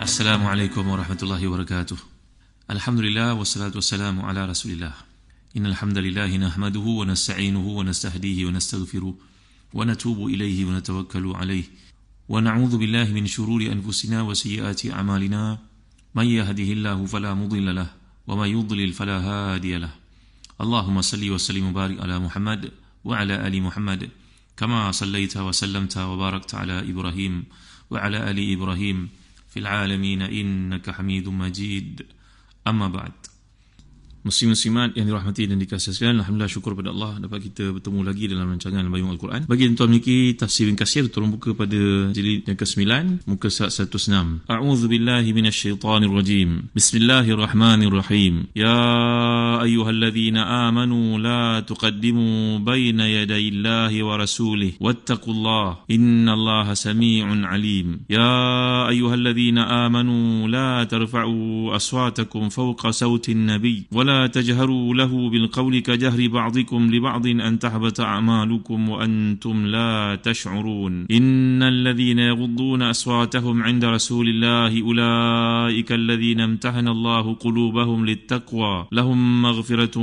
Assalamualaikum warahmatullahi wabarakatuh. Alhamdulillah wassalatu wassalamu ala Rasulillah. Innal hamdalillah nahmaduhu wa nasta'inuhu wa nastahdihi wa nastaghfiruh wa natubu ilayhi wa natawakkalu alayhi wa na'udzu billahi min shururi anfusina wa sayyiati a'malina. May yahdihillahu fala mudilla lahu wa may yudlil fala hadiya lahu. Allahumma salli wa sallim wa barik ala Muhammad wa ala ali Muhammad kama sallaita wa sallamta wa barakta ala Ibrahim wa ala ali Ibrahim fil alamin innaka Hamidum Majid. Amma ba'd. Muslim-muslimat yang dirahmati dan dikasihi sekalian, alhamdulillah, syukur pada Allah dapat kita bertemu lagi dalam rancangan Bayung Al-Quran. Bagi tuan memiliki tafsir Ibn Katsir, tolong buka pada jilid yang ke-9, muka surat 106. A'udzu billahi minasyaitonir rajim. Bismillahirrahmanirrahim. Ya ayyuhalladzina amanu la tuqaddimu baina yadayillahi wa rasulih wattaqullaha innallaha samii'un 'aliim. Ya ayyuhalladzina amanu la tarfa'u aswatakum fawqa sawtin nabiy ولا تجهروا له بالقول كجهر بعضكم لبعض أن تحبط أعمالكم وأنتم لا تشعرون إن الذين يغضون أصواتهم عند رسول الله أولئك الذين امتحن الله قلوبهم للتقوى لهم مغفرة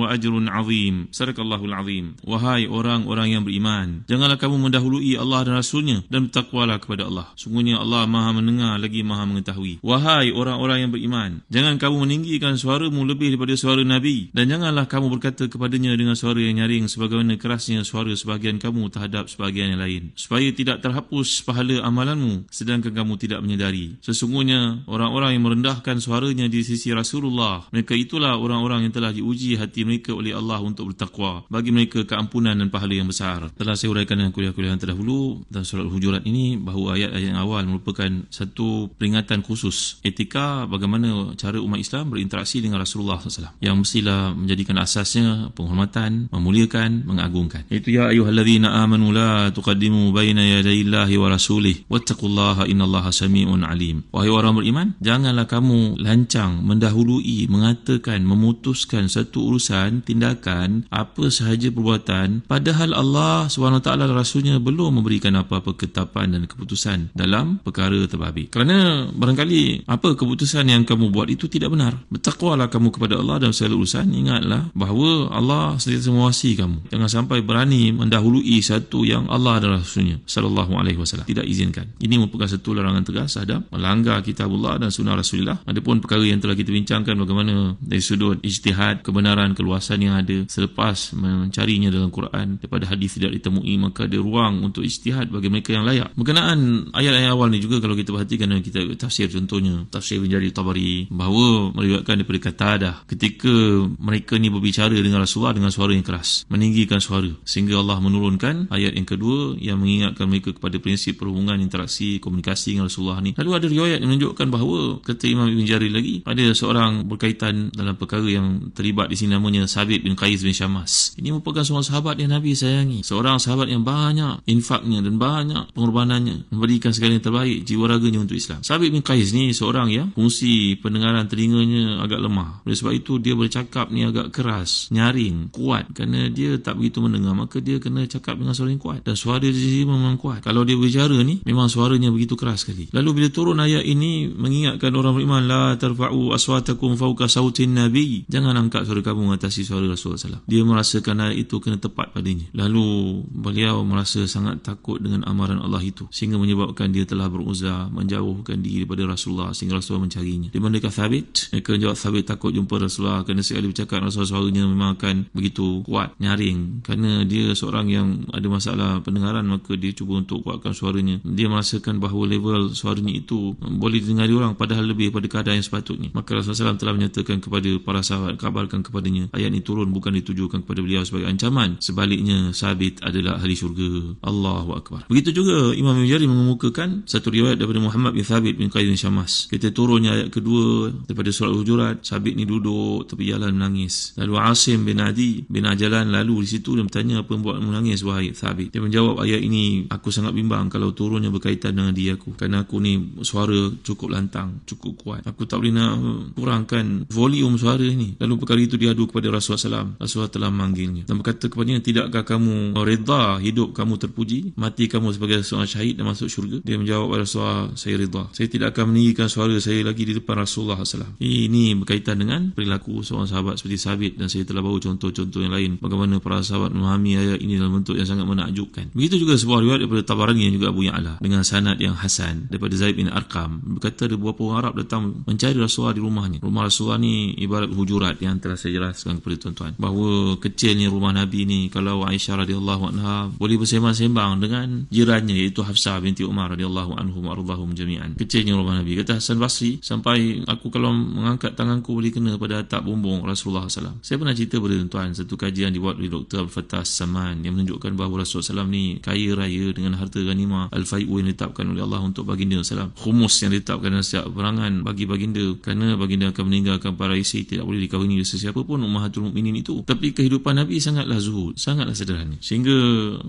وأجر عظيم. صدق الله العظيم. Wahai orang-orang yang beriman, janganlah kamu mendahului Allah dan Rasulnya, dan bertakwalah kepada Allah. Sungguhnya Allah Maha mendengar lagi Maha mengetahui. Wahai orang-orang yang beriman, jangan kamu meninggikan suaramu lebih daripada suara Nabi, dan janganlah kamu berkata kepadanya dengan suara yang nyaring sebagaimana kerasnya suara sebahagian kamu terhadap sebahagian yang lain, supaya tidak terhapus pahala amalanmu sedangkan kamu tidak menyedari. Sesungguhnya orang-orang yang merendahkan suaranya di sisi Rasulullah, mereka itulah orang-orang yang telah diuji hati mereka oleh Allah untuk bertakwa. Bagi mereka keampunan dan pahala yang besar. Telah saya uraikan dalam kuliah-kuliah yang terdahulu dalam surah Al-Hujurat ini bahawa ayat-ayat yang awal merupakan satu peringatan khusus etika bagaimana cara umat Islam berinteraksi dengan Rasulullah SAW, yang mestilah menjadikan asasnya penghormatan, memuliakan, mengagungkan. Itu ya ayyuhalladzina amanu la tuqaddimu baina yadayillahi wa rasulih wattaqullaha innallaha samii'un 'aliim. Wahai orang beriman, janganlah kamu lancang mendahului, mengatakan, memutuskan satu urusan, tindakan, apa sahaja perbuatan, padahal Allah SWT dan Rasulnya belum memberikan apa-apa ketetapan dan keputusan dalam perkara terbabit. Kerana barangkali apa keputusan yang kamu buat itu tidak benar. Bertakwalah kamu kepada Allah dalam segala urusan. Ingatlah bahawa Allah sentiasa mengawasi kamu. Jangan sampai berani mendahului satu yang Allah dan Rasulnya sallallahu alaihi wasallam tidak izinkan. Ini merupakan satu larangan tegas terhadap melanggar kitabullah dan sunnah Rasulullah. Adapun perkara yang telah kita bincangkan bagaimana dari sudut ijtihad, kebenaran, keluasan yang ada selepas mencarinya dalam Quran daripada hadis tidak ditemui, maka ada ruang untuk ijtihad bagi mereka yang layak. Berkenaan ayat-ayat awal ni juga, kalau kita perhatikan dalam kitab tafsir, contohnya tafsir Ibn Jarir Tabari, bahawa meriwayatkan daripada Qatadah ketika mereka ni berbicara dengan Rasulullah dengan suara yang keras, meninggikan suara, sehingga Allah menurunkan ayat yang kedua yang mengingatkan mereka kepada prinsip perhubungan, interaksi, komunikasi dengan Rasulullah ni. Lalu ada riwayat yang menunjukkan bahawa kata Imam Ibn Jarir lagi, ada seorang berkaitan dalam perkara yang terlibat di sini, namanya Sabit bin Qais bin Syammas. Ini merupakan seorang sahabat yang Nabi sayangi, seorang sahabat yang banyak infaknya dan banyak pengorbanannya, memberikan segala yang terbaik, jiwa raganya untuk Islam. Sabit bin Qais ni seorang yang fungsi pendengaran telinganya agak lemah. Oleh sebab itu dia bercakap ni agak keras, nyaring, kuat. Kerana dia tak begitu mendengar, maka dia kena cakap dengan suara yang kuat, dan suara dia memang kuat. Kalau dia berbicara ni memang suaranya begitu keras sekali. Lalu bila turun ayat ini mengingatkan orang beriman, la tarfa'u aswatakum fawqa sautin nabi, jangan angkat suara kamu mengatasi suara Rasulullah SAW. Dia merasakan ayat itu kena tepat padanya. Lalu beliau merasa sangat takut dengan amaran Allah itu, sehingga menyebabkan dia telah beruzar menjauhkan diri daripada Rasulullah sehingga Rasulullah mencarinya. Di mana dekat Thabit, mereka jawab Thabit takut jumpa Rasulullah, kerana sekali bercakap Rasulullah suaranya memang akan begitu kuat, nyaring. Kerana dia seorang yang ada masalah pendengaran, maka dia cuba untuk kuatkan suaranya. Dia merasakan bahawa level suaranya itu boleh didengar orang, padahal lebih pada keadaan yang sepatutnya. Maka Rasulullah SAW telah menyatakan kepada para sahabat, kabarkan kepadanya, ayat ini turun bukan ditujukan kepada beliau sebagai ancaman, sebaliknya Sabit adalah ahli syurga. Allahu Akbar. Begitu juga Imam Ibn Jarir mengemukakan satu riwayat daripada Muhammad bin Thabit bin Qais bin Syammas. Kita turunnya ayat kedua daripada surah Al-Hujurat, Sabit ni duduk duduk tepi jalan menangis. Lalu Asim bin Adi bin Ajalan lalu di situ dan bertanya, apa yang buat menangis wahai Thabit? Dia menjawab, ayat ini aku sangat bimbang kalau turunnya berkaitan dengan diri aku, kerana aku ni suara cukup lantang, cukup kuat, aku tak boleh nak kurangkan volume suara ni. Lalu perkara itu diadu kepada Rasulullah SAW. Rasulullah telah memanggilnya dan berkata kepadanya, tidakkah kamu reda hidup kamu terpuji, mati kamu sebagai seorang syahid dan masuk syurga? Dia menjawab, Rasulullah, saya reda, saya tidak akan meninggikan suara saya lagi di depan Rasulullah SAW. Ini berkaitan dengan perilaku seorang sahabat seperti Sabit, dan saya telah bawa contoh-contoh yang lain bagaimana para sahabat memahami ayat ini dalam bentuk yang sangat menakjubkan. Begitu juga sebuah riwayat daripada Tabarani yang juga Abu Ya'la dengan sanad yang hasan daripada Zaid bin Arqam, berkata ada beberapa orang Arab datang mencari Rasulullah di rumahnya. Rumah Rasulullah ni ibarat hujurat yang telah saya jelaskan kepada tuan-tuan, bahawa kecilnya rumah Nabi ni, kalau Aisyah radhiyallahu anha boleh bersembang-sembang dengan jirannya iaitu Hafsah binti Umar radhiyallahu anhum wa ardhahum jami'an. Kecilnya rumah Nabi. Kata Hasan Basri, sampai aku kalau mengangkat tanganku boleh kena pada atap bumbung Rasulullah SAW. Saya pernah cerita kepada tuan-tuan satu kajian dibuat oleh Dr. Abdul Fattah Saman yang menunjukkan bahawa Rasulullah SAW ni kaya raya dengan harta ghanimah al-fai'u yang ditetapkan oleh Allah untuk baginda SAW, khumus yang ditetapkan dalam setiap perangan bagi baginda, kerana baginda akan meninggalkan para isteri, tidak boleh dikahwini oleh sesiapa pun ummahatul mukminin itu. Tapi kehidupan Nabi sangatlah zuhud, sangatlah sederhana, sehingga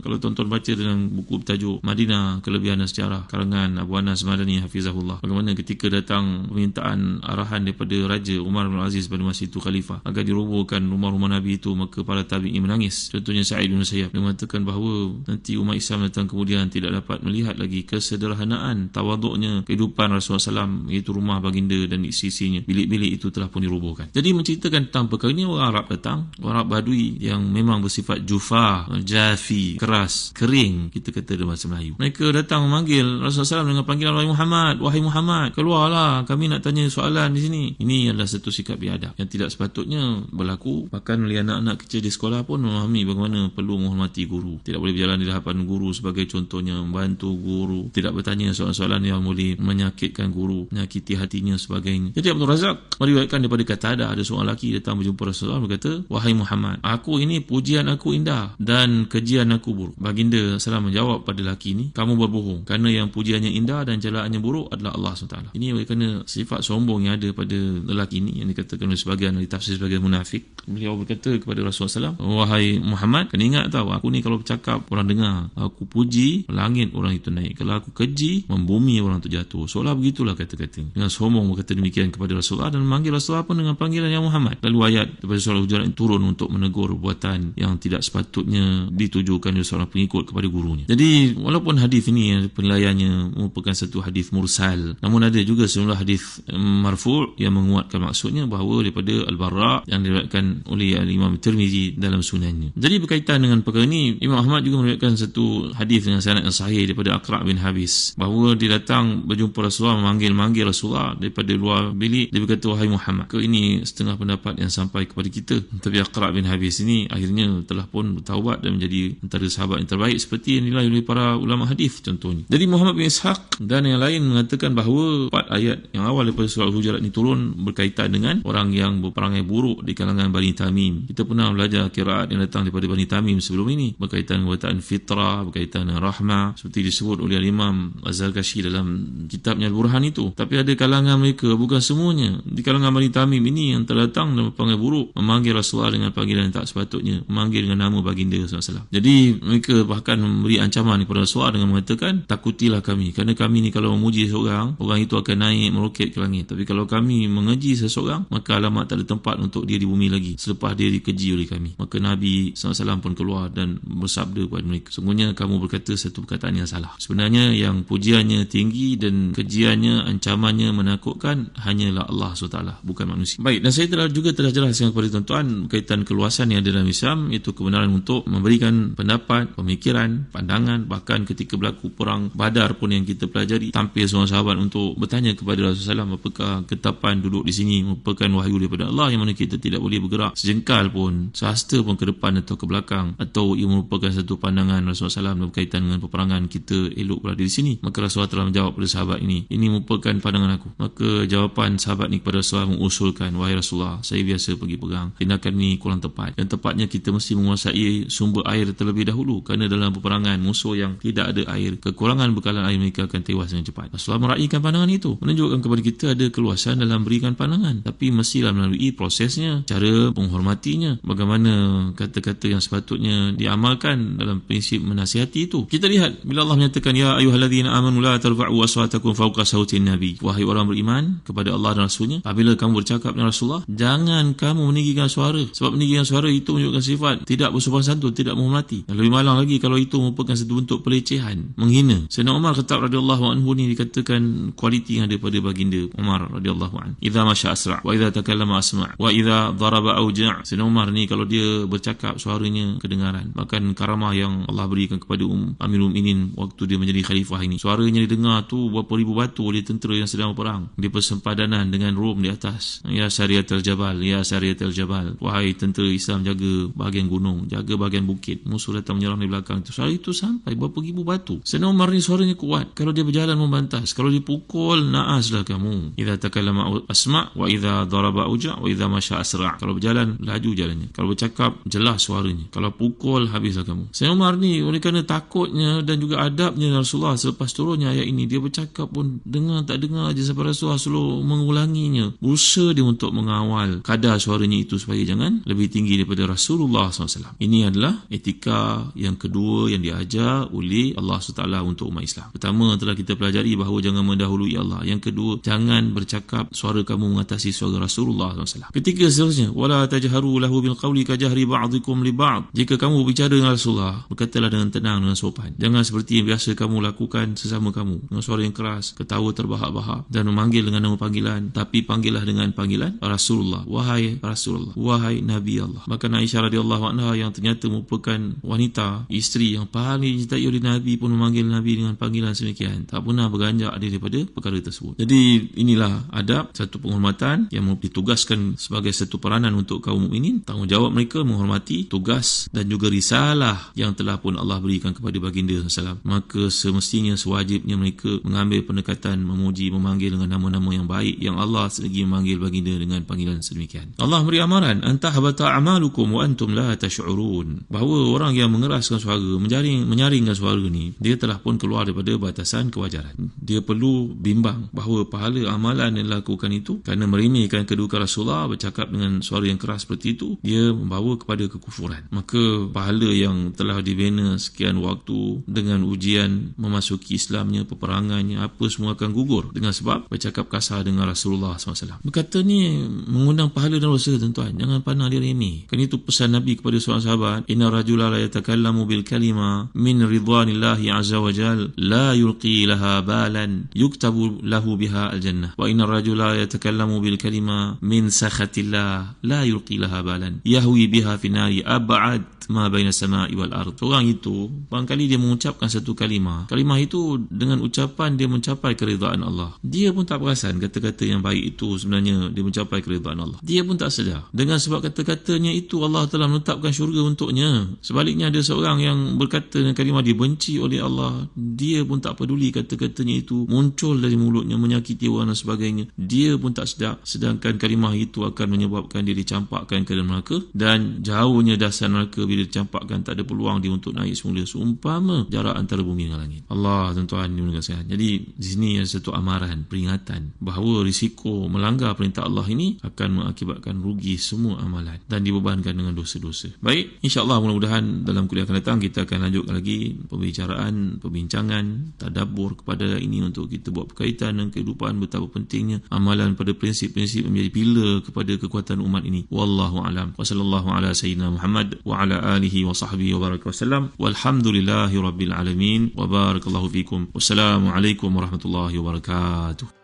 kalau tuan-tuan baca dalam buku bertajuk Madinah Kelebihan dan Sejarah karangan Abu Anas Madani hafizahullah, bagaimana ketika datang permintaan arahan daripada Raja Umar bin Aziz pada masa itu khalifah agar dirobohkan rumah-rumah Nabi itu, maka para tabi'in menangis. Contohnya Sa'id bin Musayyab, dia mengatakan bahawa nanti umat Islam datang kemudian tidak dapat melihat lagi kesederhanaan, tawaduknya kehidupan Rasulullah SAW, iaitu rumah baginda dan isi-isinya, bilik-bilik itu telah pun dirobohkan. Jadi menceritakan tentang perkara ini, orang Arab datang, orang Arab Badui yang memang bersifat jufa, jafi, keras, kering, kita kata dalam bahasa Melayu. Mereka datang memanggil Rasulullah SAW dengan panggilan, wahai Muhammad, keluarlah, kami nak tanya soalan di sini. Ini adalah satu sikap biadab yang tidak sepatutnya berlaku. Bahkan oleh anak-anak kecil di sekolah pun memahami bagaimana perlu menghormati guru. Tidak boleh berjalan di hadapan guru sebagai contohnya membantu guru, tidak bertanya soalan-soalan yang boleh menyakitkan guru, menyakiti hatinya sebagainya. Jadi Abdul Razak meriwayatkan daripada Qatadah, ada seorang lelaki datang berjumpa Rasulullah berkata, wahai Muhammad, aku ini pujian aku indah dan kejian aku buruk. Baginda SAW menjawab pada lelaki ini, kamu berbohong, kerana yang pujiannya indah dan celaannya buruk adalah Allah SWT. Ini kerana sifat sombong yang ada pada lelaki ini yang dikatakan oleh sebagian ahli tafsir sebagai munafik. Beliau berkata kepada Rasulullah SAW, wahai Muhammad, kena ingat tahu, aku ni kalau bercakap orang dengar, aku puji langit orang itu naik, kalau aku keji membumi orang itu jatuh. Seolah begitulah kata-kata. Dengan sombong berkata demikian kepada Rasulullah dan memanggil Rasulullah pun dengan panggilan yang Muhammad. Lalu ayat daripada surah Hujurat turun untuk menegur perbuatan yang tidak sepatutnya ditujukan oleh seorang pengikut kepada gurunya. Jadi walaupun hadis ini penilaiannya merupakan satu hadis mursal, namun ada juga sejumlah hadis marfu' yang menguatkan maksudnya, bahawa daripada Al-Barra yang diriwayatkan oleh Imam Tirmizi dalam sunannya. Jadi berkaitan dengan perkara ini, Imam Ahmad juga meriwayatkan satu hadis dengan sanad yang sahih daripada Aqra' bin Habis, bahawa dia datang berjumpa Rasulullah, memanggil Rasulullah daripada luar bilik. Dia berkata, wahai Muhammad. Ini setengah pendapat yang sampai kepada kita. Tapi Aqra' bin Habis ini akhirnya telah pun bertaubat dan menjadi antara sahabat yang terbaik seperti yang dinilai oleh para ulama hadis contohnya. Jadi Muhammad bin Ishaq dan yang lain mengatakan bahawa 4 ayat yang awal daripada surah Hujurat ini turun berkaitan dengan orang yang berperangai buruk di kalangan Bani Tamim. Kita pernah belajar qiraat yang datang daripada Bani Tamim sebelum ini berkaitan dengan perkataan fitrah, berkaitan dengan rahmah, seperti disebut oleh Imam Az-Zarkashi dalam kitabnya Al-Burhan itu. Tapi ada kalangan mereka, bukan semuanya, di kalangan Bani Tamim ini yang telah datang dan berperangai buruk, memanggil Rasulullah dengan panggilan yang tak sepatutnya, memanggil dengan nama baginda SAW. Jadi mereka bahkan memberi ancaman kepada Rasulullah dengan mengatakan, takutilah kami, kerana kami ni kalau memuji seorang, orang itu akan naik meroket ke langit. Tapi kalau kami mengeji seseorang, maka alamat tak ada tempat untuk dia di bumi lagi selepas dia dikeji oleh kami. Maka Nabi SAW pun keluar dan bersabda kepada mereka, sungguhnya kamu berkata satu perkataan yang salah. Sebenarnya yang pujiannya tinggi dan kejiannya, ancamannya menakutkan hanyalah Allah SWT, bukan manusia. Baik, dan saya telah jelaskan kepada tuan-tuan berkaitan keluasan yang ada dalam Islam, iaitu kebenaran untuk memberikan pendapat, pemikiran, pandangan. Bahkan ketika berlaku perang Badar pun yang kita pelajari, tampil seorang sahabat untuk bertanya kepada Rasulullah SAW, apakah ketetapan duduk di sini merupakan wahyu daripada Allah yang mana kita tidak boleh bergerak sejengkal pun, sehasta pun ke depan atau ke belakang, atau ia merupakan satu pandangan Rasulullah SAW berkaitan dengan peperangan, kita elok berada di sini. Maka Rasulullah telah menjawab pada sahabat ini merupakan pandangan aku. Maka jawapan sahabat ini kepada Rasulullah mengusulkan, wahai Rasulullah, saya biasa pergi perang, tindakan ini kurang tepat. Yang tepatnya kita mesti menguasai sumber air terlebih dahulu, kerana dalam peperangan musuh yang tidak ada air, kekurangan bekalan air, mereka akan tewas dengan cepat. Rasulullah meraihkan pandangan itu, menunjukkan kepada kita ada keluasan dalam berikan pandangan, tapi mesti mestilah melalui prosesnya, cara menghormatinya, bagaimana kata-kata yang sepatutnya diamalkan dalam prinsip menasihati itu. Kita lihat bila Allah menyatakan ya ayyuhalladzina amanu la tarfa'u aswatakum fawqa sautin nabi, wahai orang beriman kepada Allah dan Rasulnya, apabila kamu bercakap dengan Rasulullah, jangan kamu meninggikan suara, sebab meninggikan suara itu menunjukkan sifat tidak bersopan santun, tidak menghormati. Dan lebih malang lagi kalau itu merupakan satu bentuk pelecehan, menghina. Sayyidina Umar Khattab radhiyallahu anhu ni dikatakan kualiti yang ada pada baginda Umar radhiyallahu anhu, idza masya asra wa idza takallama asma' wa idza daraba auja'. Sayyidina Umar ni kalau dia bercakap suaranya kedengaran. Bahkan karamah yang Allah berikan kepada Amirul Mukminin waktu dia menjadi khalifah ini, suaranya didengar tu berapa ribu batu oleh tentera yang sedang berperang di persempadanan dengan Rom di atas. Ya Syariatul Jabal, ya Syariatul Jabal, wahai tentera Islam, jaga bahagian gunung, jaga bahagian bukit, musuh datang menyerang di belakang. Suara itu sampai berapa ribu batu. Sayyidina Umar ni suaranya kuat, kalau dia berjalan membantas, kalau dipukul naaslah kamu. Idza takallama asma' wa idza daraba auja' wa idza masya asra'. Kalau berjalan laju jalannya, kalau bercakap jelas suaranya, kalau pukul habislah kamu. Sayyidina Umar ni oleh kerana takutnya dan juga adabnya Rasulullah selepas turunnya ayat ini, dia bercakap pun dengar tak dengar aja sampai Rasulullah selalu mengulanginya. Berusaha dia untuk mengawal kadar suaranya itu supaya jangan lebih tinggi daripada Rasulullah SAW. Ini adalah etika yang kedua yang diajar oleh Allah SWT untuk umat Islam. Pertama telah kita pelajari bahawa jangan mendahului Allah. Yang kedua, jangan bercakap suara kamu mengatasi suara Rasulullah SAW. Ketiga seterusnya, wala tajharu lahu bil qawli ka jahri ba'dikum li ba'd. Jika kamu berbicara dengan Rasulullah, berkatalah dengan tenang, dengan sopan. Jangan seperti yang biasa kamu lakukan sesama kamu, dengan suara yang keras, ketawa terbahak-bahak dan memanggil dengan nama panggilan, tapi panggillah dengan panggilan Rasulullah, wahai Rasulullah, wahai Nabi Allah. Bahkan Aisyah radhiyallahu anha yang ternyata merupakan wanita, isteri yang paling dicintai oleh Nabi pun memanggil Nabi dengan panggilan semikian, tak pernah beranjak daripada perkara tersebut. Jadi inilah adab satu penghormatan yang ditugaskan sebagai satu peranan untuk kaum mukminin. Tanggungjawab mereka menghormati tugas dan juga risalah yang telah pun Allah berikan kepada baginda SAW. Maka semestinya sewajibnya mereka mengambil pendekatan memuji, memanggil dengan nama-nama yang baik yang Allah sendiri memanggil baginda dengan panggilan sedemikian. Allah beri amaran, antahbata a'malukum wa antum la tash'urun, bahawa orang yang mengeraskan suara, menyaringkan suara ni, dia telah pun keluar daripada batasan kewajaran. Dia perlu bimbang bahawa pahala amalan yang dilakukan itu kerana meremehkan kedudukan Rasulullah, bercakap dengan suara yang keras seperti itu, dia membawa kepada kekufuran. Maka pahala yang telah dibina sekian waktu dengan ujian memasuki Islamnya, peperangannya, apa semua akan gugur dengan sebab bercakap kasar dengan Rasulullah SAW. Berkata ni mengundang pahala dan dosa, tuan-tuan. Jangan pandang dia remeh. Kan itu pesan Nabi kepada seorang sahabat, inna rajula la yatakallamu bil kalima min ridwanillahi azza wa jal la yulqi laha balan yuktabu lahu biha al-jannah wa inna rajula yatakallamu bil kalima min sakhatillah la yulqi laha balan yahwi biha fi nari ab'ad ma baina samai wal ard. Orang itu barangkali dia mengucapkan satu kalimah itu dengan ucapan dia mencapai keridaan Allah. Dia pun tak perasan kata-kata yang baik itu sebenarnya dia mencapai keridaan Allah. Dia pun tak sedar. Dengan sebab kata-katanya itu Allah telah menetapkan syurga untuknya. Sebaliknya ada seorang yang berkata dengan kalimah dia benci oleh Allah, dia pun tak peduli kata-katanya itu muncul dari mulutnya menyakiti orang dan sebagainya. Dia pun tak sedar, sedangkan kalimah itu akan menyebabkan dia dicampakkan ke dalam neraka, dan jauhnya dasar neraka bila dicampakkan tak ada peluang dia untuk naik semula seumpama jarak antara bumi dengan langit. Allah, tuan-tuan dimulakan sekalian. Jadi di sini ada satu amaran, peringatan bahawa risiko melanggar perintah Allah ini akan mengakibatkan rugi semua amalan dan dibebankan dengan dosa-dosa. Baik, insya-Allah mudah-mudahan dalam kuliah akan datang kita akan lanjutkan lagi perbincangan, tadabbur kepada ini untuk kita buat berkaitan dengan kehidupan, betapa pentingnya amalan pada prinsip-prinsip menjadi pilar kepada kekuatan umat ini. Wallahu a'lam. Wa sallallahu ala sayyidina Muhammad wa ala alihi wa sahbihi wa baraka wasallam. Walhamdulillahi rabbil alamin. Wa barakallahu fikum. Wassalamu alaikum warahmatullahi wabarakatuh.